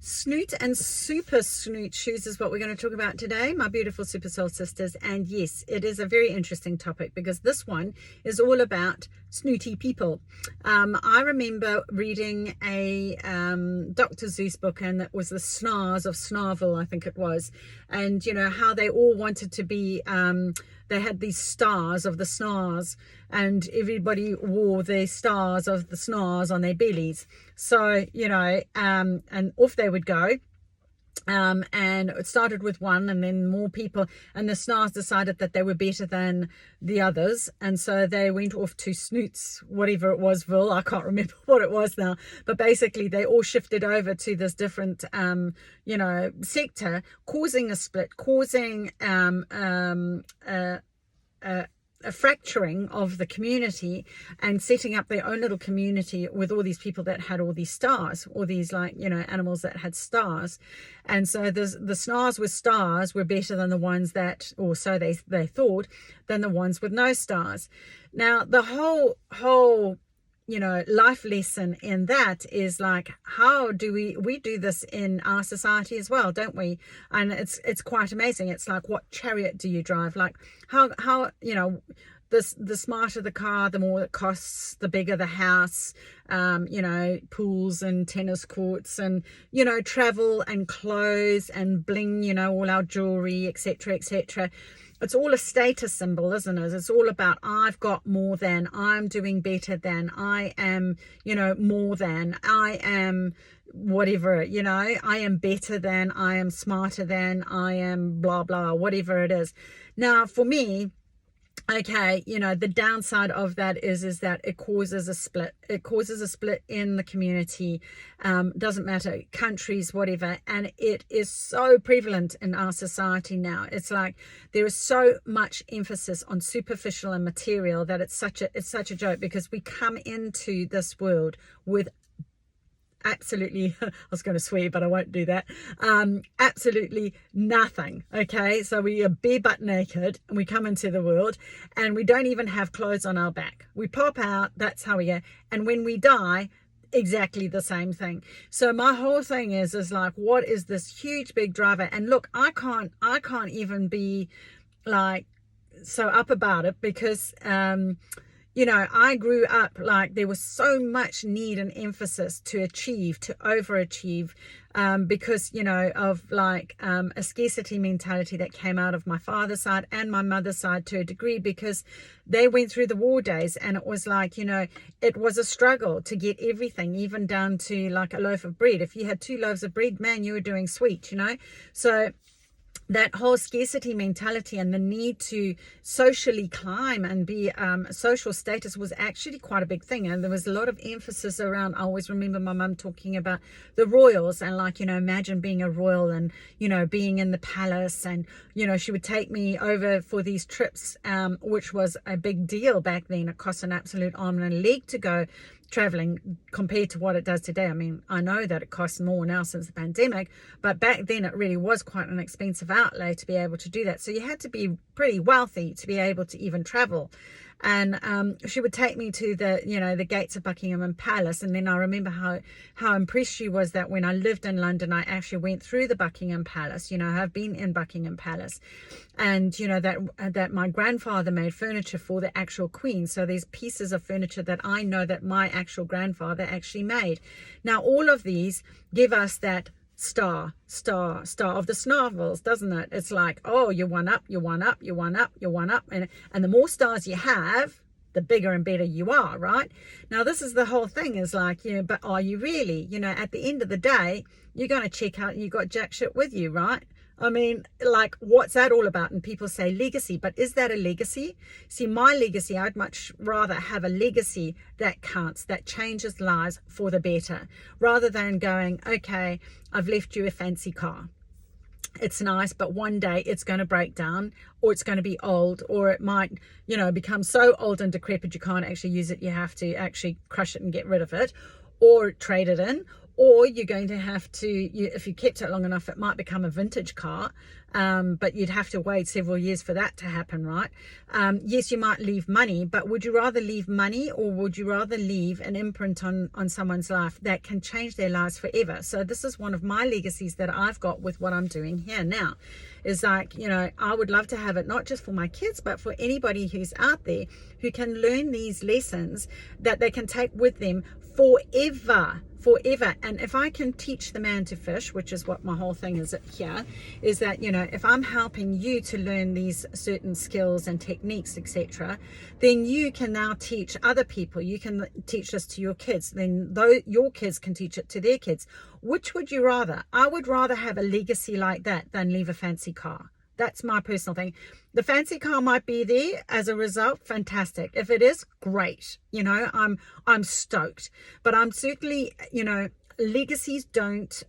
Snoot and super snoot shoes is what we're going to talk about today, my beautiful super soul sisters. And yes, it is a very interesting topic because this one is all about snooty people. I remember reading a Dr. Seuss book, and it was the Snars of Snarvel, I think it was, and you know how they all wanted to be they had these stars of the snars, and everybody wore the stars of the snars on their bellies. So, you know, and off they would go. And it started with one, and then more people, and the snars decided that they were better than the others, and so they went off to Snoots, whatever it was, Ville, I can't remember what it was now, but basically they all shifted over to this different you know, sector, causing a split, causing a fracturing of the community, and setting up their own little community with all these people that had all these stars, all these, like, you know, animals that had stars. And so the snars with stars were better than the ones that, or so they thought, than the ones with no stars. Now the whole you know, life lesson in that is like, how do we do this in our society as well, don't we? And it's quite amazing. It's like, what chariot do you drive? Like how you know, the smarter the car, the more it costs, the bigger the house, you know, pools and tennis courts, and, you know, travel and clothes and bling, you know, all our jewelry, etc., etc. It's all a status symbol, isn't it? It's all about, I've got more than, I'm doing better than, I am, you know, more than, I am whatever, you know, I am better than, I am smarter than, I am blah, blah, whatever it is. Now, for me, okay, you know, the downside of that is that it causes a split. It causes a split in the community. Doesn't matter, countries, whatever. And it is so prevalent in our society now. It's like there is so much emphasis on superficial and material that it's such a joke, because we come into this world with absolutely, I was going to swear, but I won't do that, absolutely nothing. Okay, so we are bare butt naked, and we come into the world, and we don't even have clothes on our back. We pop out, that's how we are. And when we die, exactly the same thing. So my whole thing is like, what is this huge big driver? And look, I can't even be like so up about it, because you know, I grew up like there was so much need and emphasis to achieve, to overachieve, because, you know, of like a scarcity mentality that came out of my father's side and my mother's side to a degree, because they went through the war days, and it was like, you know, it was a struggle to get everything, even down to like a loaf of bread. If you had 2 loaves of bread, man, you were doing sweet, you know. So that whole scarcity mentality and the need to socially climb and be social status was actually quite a big thing. And there was a lot of emphasis around, I always remember my mum talking about the royals, and like, you know, imagine being a royal and, you know, being in the palace. And, you know, she would take me over for these trips, which was a big deal back then. It cost an absolute arm and a leg to go traveling compared to what it does today. I mean, I know that it costs more now since the pandemic, but back then it really was quite an expensive outlay to be able to do that. So you had to be pretty wealthy to be able to even travel. And she would take me to the, you know, the gates of Buckingham Palace. And then I remember how impressed she was that when I lived in London, I actually went through the Buckingham Palace. You know, I've been in Buckingham Palace, and, you know, that my grandfather made furniture for the actual Queen. So there's pieces of furniture that I know that my actual grandfather actually made. Now, all of these give us that star of the Snarvels, doesn't it? It's like, oh, you one up, you one up, you one up, you one up, and the more stars you have, the bigger and better you are, right? Now, this is the whole thing, is like, you know, but are you really? You know, at the end of the day, you're going to check out and you got jack shit with you, right? I mean, like, what's that all about? And people say legacy, but is that a legacy? See, my legacy, I'd much rather have a legacy that counts, that changes lives for the better, rather than going, okay, I've left you a fancy car. It's nice, but one day it's going to break down, or it's going to be old, or it might, you know, become so old and decrepit you can't actually use it. You have to actually crush it and get rid of it, or trade it in, or you're going to have to, if you kept it long enough, it might become a vintage car, but you'd have to wait several years for that to happen, right? Yes, you might leave money, but would you rather leave money, or would you rather leave an imprint on someone's life that can change their lives forever? So this is one of my legacies that I've got with what I'm doing here now, is like, I would love to have it not just for my kids, but for anybody who's out there who can learn these lessons that they can take with them forever. And if I can teach the man to fish, which is what my whole thing is here, is that, if I'm helping you to learn these certain skills and techniques, etc., then you can now teach other people. You can teach this to your kids, then your kids can teach it to their kids. Which would you rather? I would rather have a legacy like that than leave a fancy car. That's my personal thing. The fancy car might be there as a result. Fantastic. If it is, great. I'm stoked. But I'm certainly, legacies don't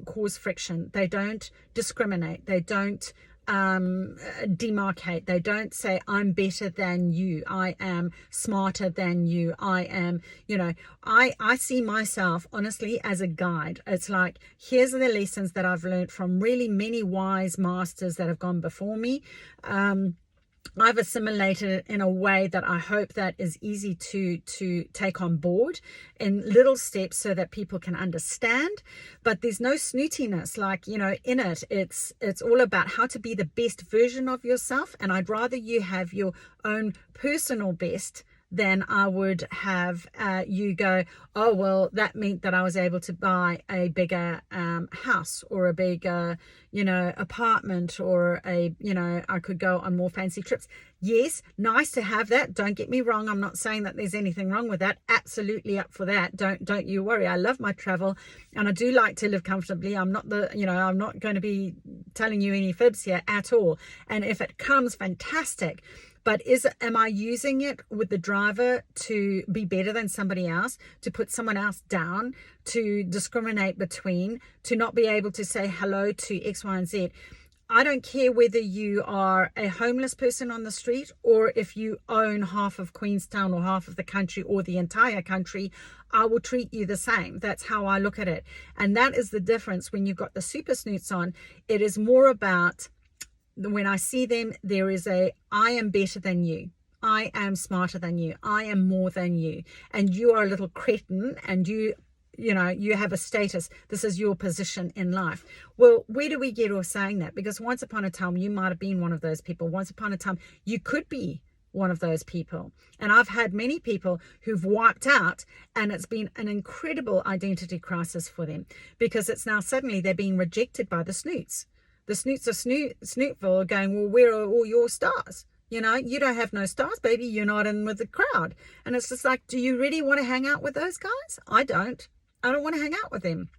cause friction. They don't discriminate. They don't demarcate. They don't say, I'm better than you. I am smarter than you. I am, I see myself honestly as a guide. It's like, here's the lessons that I've learned from really many wise masters that have gone before me. I've assimilated it in a way that I hope that is easy to take on board in little steps so that people can understand. But there's no snootiness, like, in it. It's all about how to be the best version of yourself. And I'd rather you have your own personal best than I would have you go, oh, well, that meant that I was able to buy a bigger house, or a bigger, apartment, or I could go on more fancy trips. Yes, nice to have that. Don't get me wrong. I'm not saying that there's anything wrong with that. Absolutely up for that. Don't you worry. I love my travel, and I do like to live comfortably. I'm not I'm not going to be telling you any fibs here at all. And if it comes, fantastic. But am I using it with the driver to be better than somebody else, to put someone else down, to discriminate between, to not be able to say hello to X, Y, and Z? I don't care whether you are a homeless person on the street, or if you own half of Queenstown, or half of the country, or the entire country. I will treat you the same. That's how I look at it. And that is the difference when you've got the super snoots on. It is more about, when I see them, there is I am better than you. I am smarter than you. I am more than you. And you are a little cretin, and you have a status. This is your position in life. Well, where do we get off saying that? Because once upon a time, you might have been one of those people. Once upon a time, you could be one of those people. And I've had many people who've wiped out, and it's been an incredible identity crisis for them, because it's now suddenly they're being rejected by the snoots. The snoots of Snootville going, well, where are all your stars? You don't have no stars, baby. You're not in with the crowd. And it's just like, do you really want to hang out with those guys? I don't want to hang out with them.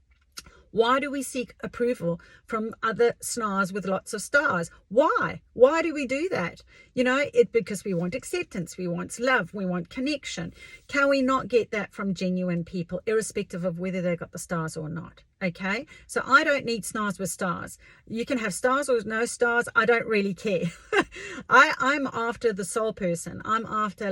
Why do we seek approval from other snars with lots of stars? Why? Why do we do that? Because we want acceptance, we want love, we want connection. Can we not get that from genuine people, irrespective of whether they got the stars or not? Okay, so I don't need snars with stars. You can have stars or no stars. I don't really care. I'm after the soul person. I'm after,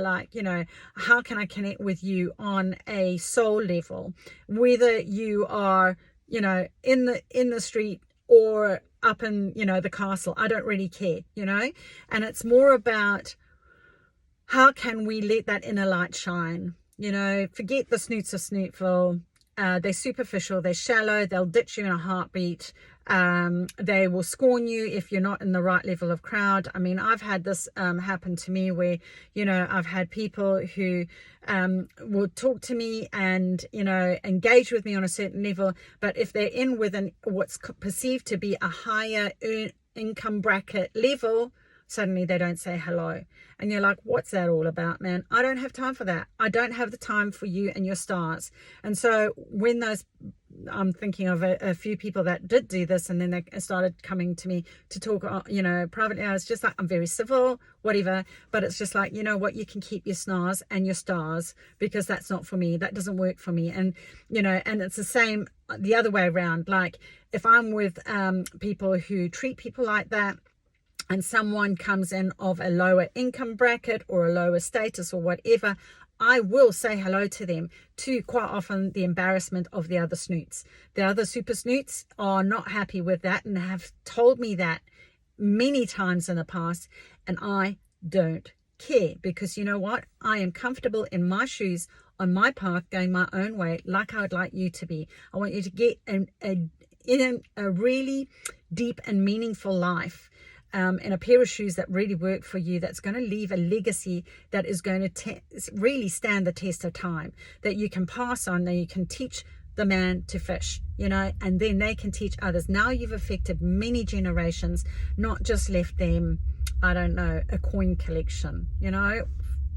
how can I connect with you on a soul level, whether you are in the street or up in, the castle. I don't really care, and it's more about how can we let that inner light shine. Forget the snoots of Snootville. They're superficial, they're shallow, they'll ditch you in a heartbeat. They will scorn you if you're not in the right level of crowd. I mean, I've had this happen to me where, I've had people who will talk to me and, engage with me on a certain level. But if they're in with what's perceived to be a higher income bracket level, suddenly they don't say hello. And you're like, what's that all about, man? I don't have time for that. I don't have the time for you and your stars. And so when I'm thinking of a few people that did do this, and then they started coming to me to talk, privately. I was just like, I'm very civil, whatever. But it's just like, you know what? You can keep your snars and your stars, because that's not for me. That doesn't work for me. And, and it's the same the other way around. Like if I'm with people who treat people like that, and someone comes in of a lower income bracket or a lower status or whatever, I will say hello to them, to quite often the embarrassment of the other snoots. The other super snoots are not happy with that and have told me that many times in the past, and I don't care, because you know what? I am comfortable in my shoes on my path, going my own way, like I would like you to be. I want you to get in a really deep and meaningful life, in a pair of shoes that really work for you, that's going to leave a legacy that is going to really stand the test of time, that you can pass on, that you can teach the man to fish, you know, and then they can teach others. Now you've affected many generations, not just left them, I don't know, a coin collection, you know,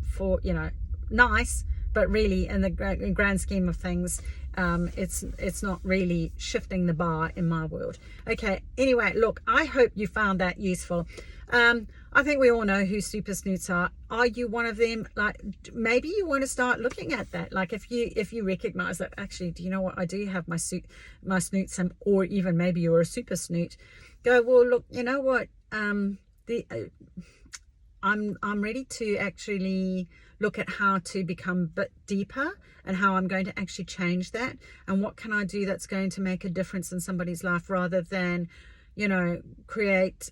for, you know, nice, but really in the grand scheme of things, it's not really shifting the bar in my world. Okay, anyway, look, I hope you found that useful. I think we all know who super snoots are. Are you one of them? Like, maybe you want to start looking at that. Like, if you recognize that, actually, do you know what, I do have my snoots, or even maybe you're a super snoot, go, well, look, you know what, I'm ready to actually look at how to become a bit deeper, and how I'm going to actually change that, and what can I do that's going to make a difference in somebody's life, rather than, you know, create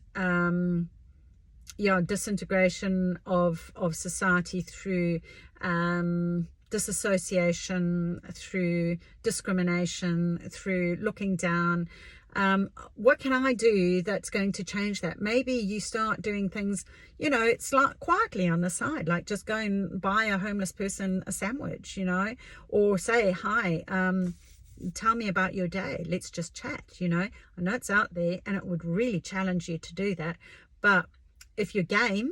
disintegration of society through disassociation, through discrimination, through looking down. What can I do that's going to change that? Maybe you start doing things, you know, it's like quietly on the side, like just go and buy a homeless person a sandwich, you know, or say, hi, tell me about your day, let's just chat, you know. I know it's out there and it would really challenge you to do that, but if you're game,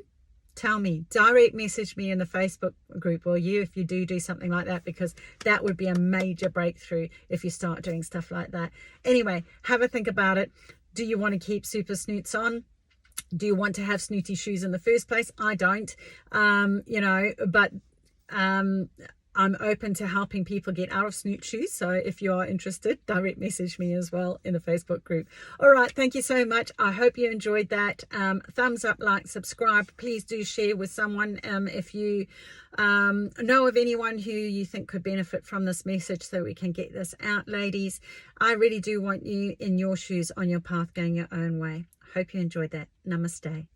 tell me, direct message me in the Facebook group, or you, if you do something like that, because that would be a major breakthrough if you start doing stuff like that. Anyway, have a think about it. Do you want to keep super snoots on? Do you want to have snooty shoes in the first place? I don't, you know, but I'm open to helping people get out of Snoot Shoes. So if you are interested, direct message me as well in the Facebook group. All right. Thank you so much. I hope you enjoyed that. Thumbs up, like, subscribe. Please do share with someone if you know of anyone who you think could benefit from this message, so we can get this out, ladies. I really do want you in your shoes, on your path, going your own way. Hope you enjoyed that. Namaste.